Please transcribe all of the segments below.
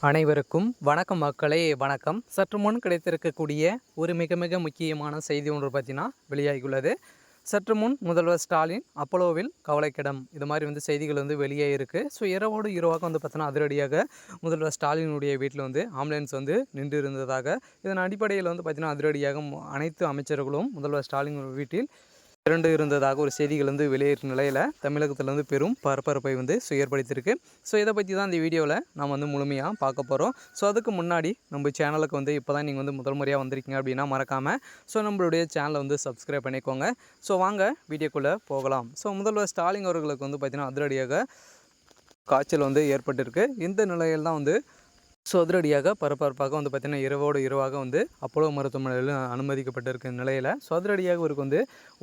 அனைவருக்கும் வணக்கம் மக்களே, வணக்கம். சற்று முன் கிடைத்திருக்கக்கூடிய ஒரு மிக மிக முக்கியமான செய்தி ஒன்று பார்த்தீங்கன்னா வெளியாகியுள்ளது. சற்று முன் முதல்வர் ஸ்டாலின் அப்போலோவில் கவலைக்கிடம் இது மாதிரி செய்திகள் வெளியே இருக்குது. ஸோ இரவோடு இரவாக பார்த்தீங்கன்னா அதிரடியாக முதல்வர் ஸ்டாலினுடைய வீட்டில் ஆம்புலன்ஸ் நின்று இருந்ததாக, இதன் அடிப்படையில் பார்த்தீங்கன்னா அதிரடியாக அனைத்து அமைச்சர்களும் முதல்வர் ஸ்டாலின் வீட்டில் இரண்டு இருந்ததாக ஒரு செய்திகள் வெளியேறும் நிலையில் தமிழகத்தில் பெரும் பரபரப்பை ஏற்படுத்தியிருக்கு. ஸோ இதை பற்றி தான் இந்த வீடியோவில் நாம் முழுமையாக பார்க்க போகிறோம். ஸோ அதுக்கு முன்னாடி நம்ம சேனலுக்கு இப்போ தான் நீங்கள் முதல் முறையாக வந்திருக்கீங்க அப்படின்னா மறக்காமல் நம்மளுடைய சேனலை சப்ஸ்கிரைப் பண்ணிக்கோங்க. ஸோ வாங்க வீடியோக்குள்ளே போகலாம். ஸோ முதல்வர் ஸ்டாலின் அவர்களுக்கு பார்த்திங்கன்னா அதிரடியாக காய்ச்சல் ஏற்பட்டிருக்கு. இந்த நிலையில் தான் அதிரடியாக பரபரப்பாக பார்த்திங்கன்னா இரவோடு இரவாக அப்போலோ மருத்துவமனையில் அனுமதிக்கப்பட்டிருக்க நிலையில் அதிரடியாக இவருக்கு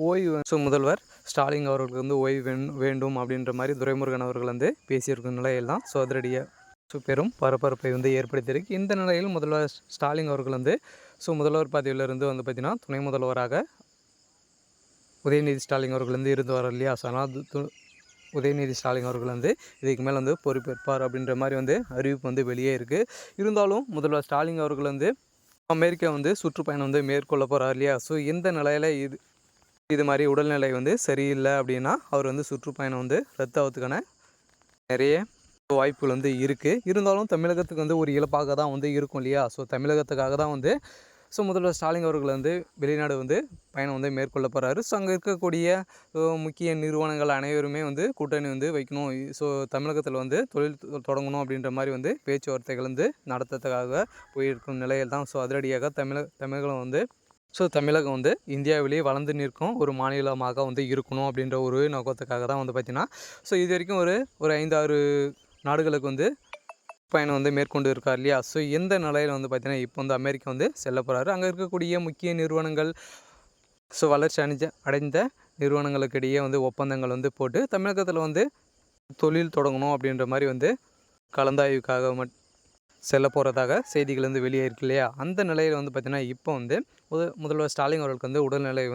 ஓய்வு முதல்வர் ஸ்டாலின் அவர்களுக்கு ஓய்வு வேண்டும் அப்படின்ற மாதிரி துரைமுருகன் அவர்கள் பேசியிருக்கும் நிலையில் தான் அதிரடியாக பெரும் பரபரப்பை ஏற்படுத்தியிருக்கு. இந்த நிலையில் முதல்வர் ஸ்டாலின் அவர்கள் முதல்வர் பதவியிலிருந்து பார்த்திங்கன்னா துணை முதல்வராக உதயநிதி ஸ்டாலின் அவர்கள் இருந்து வர இல்லையா. ஸோ அதனால் உதயநிதி ஸ்டாலின் அவர்கள் இதுக்கு மேலே பொறுப்பேற்பார் அப்படின்ற மாதிரி அறிவிப்பு வெளியே இருக்குது. இருந்தாலும் முதல்வர் ஸ்டாலின் அவர்கள் அமெரிக்கா சுற்றுப்பயணம் மேற்கொள்ள போகிறார் இல்லையா. ஸோ இந்த நிலையில் இது மாதிரி உடல்நிலை சரியில்லை அப்படின்னா அவர் சுற்றுப்பயணம் ரத்து ஆகிறதுக்கான நிறைய வாய்ப்புகள் இருக்குது. இருந்தாலும் தமிழகத்துக்கு ஒரு இழப்பாக தான் இருக்கும் இல்லையா. ஸோ தமிழகத்துக்காக தான் முதல்வர் ஸ்டாலின் அவர்கள் வெளிநாடு பயணம் மேற்கொள்ள போகிறாரு. ஸோ அங்கே இருக்கக்கூடிய முக்கிய நிறுவனங்கள் அனைவருமே கூட்டணி வைக்கணும். ஸோ தமிழகத்தில் தொழில் தொடங்கணும் அப்படின்ற மாதிரி பேச்சுவார்த்தைகள் நடத்துறதுக்காக போயிருக்கும் நிலையில் தான் அதிரடியாக தமிழகம் தமிழகம் இந்தியாவிலேயே வளர்ந்து நிற்கும் ஒரு மாநிலமாக இருக்கணும் அப்படின்ற ஒரு நோக்கத்துக்காக தான் பார்த்திங்கன்னா இது வரைக்கும் ஒரு 5-6 நாடுகளுக்கு பயணம் மேற்கொண்டு இருக்கார் இல்லையா. ஸோ எந்த நிலையில் பார்த்திங்கன்னா இப்போ அமெரிக்கா செல்ல போகிறாரு. அங்கே இருக்கக்கூடிய முக்கிய நிறுவனங்கள் வளர்ச்சி அடைந்த நிறுவனங்களுக்கு இடையே ஒப்பந்தங்கள் போட்டு தமிழகத்தில் தொழில் தொடங்கணும் அப்படின்ற மாதிரி கலந்தாய்வுக்காக செல்ல போகிறதாக செய்திகள் வெளியே இருக்கு இல்லையா. அந்த நிலையில் பார்த்திங்கன்னா இப்போ முதல்வர் ஸ்டாலின் அவர்களுக்கு உடல்நிலை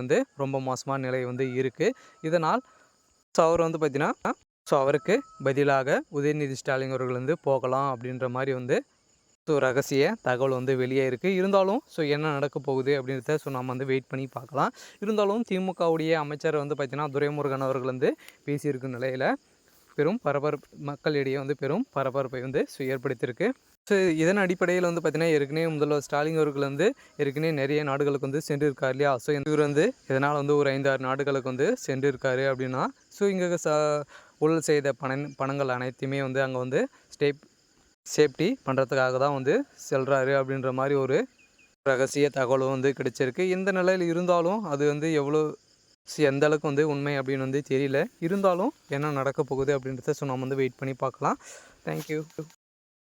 ரொம்ப மோசமான நிலை இருக்குது. இதனால் அவர் பார்த்திங்கன்னா அவருக்கு பதிலாக உதயநிதி ஸ்டாலின் அவர்கள் போகலாம் அப்படின்ற மாதிரி ரகசிய தகவல் வெளியே இருக்குது. இருந்தாலும் என்ன நடக்க போகுது அப்படின்றத நம்ம வெயிட் பண்ணி பார்க்கலாம். இருந்தாலும் திமுகவுடைய அமைச்சர் பார்த்திங்கன்னா துரைமுருகன் அவர்கள் பேசியிருக்கும் நிலையில் பெரும் பரபரப்பு மக்களிடையே பெரும் பரபரப்பை ஏற்படுத்தியிருக்கு. ஸோ இதன் அடிப்படையில் பார்த்திங்கன்னா ஏற்கனவே முதல்வர் ஸ்டாலின் அவர்கள் ஏற்கனவே நிறைய நாடுகளுக்கு சென்றிருக்கார் இல்லையா. ஸோ இவர் இதனால் ஒரு 5-6 நாடுகளுக்கு சென்றிருக்காரு அப்படின்னா இங்கே ஊழல் செய்த பணங்கள் அனைத்தையுமே அங்கே சேஃப்டி பண்ணுறதுக்காக தான் செல்கிறாரு அப்படின்ற மாதிரி ஒரு ரகசிய தகவலும் கிடைச்சிருக்கு. இந்த நிலையில் இருந்தாலும் அது எவ்வளோ எந்த அளவுக்கு உண்மை அப்படின்னு தெரியல. இருந்தாலும் என்ன நடக்க போகுது அப்படின்றத நம்ம வெயிட் பண்ணி பார்க்கலாம். தேங்க்யூ.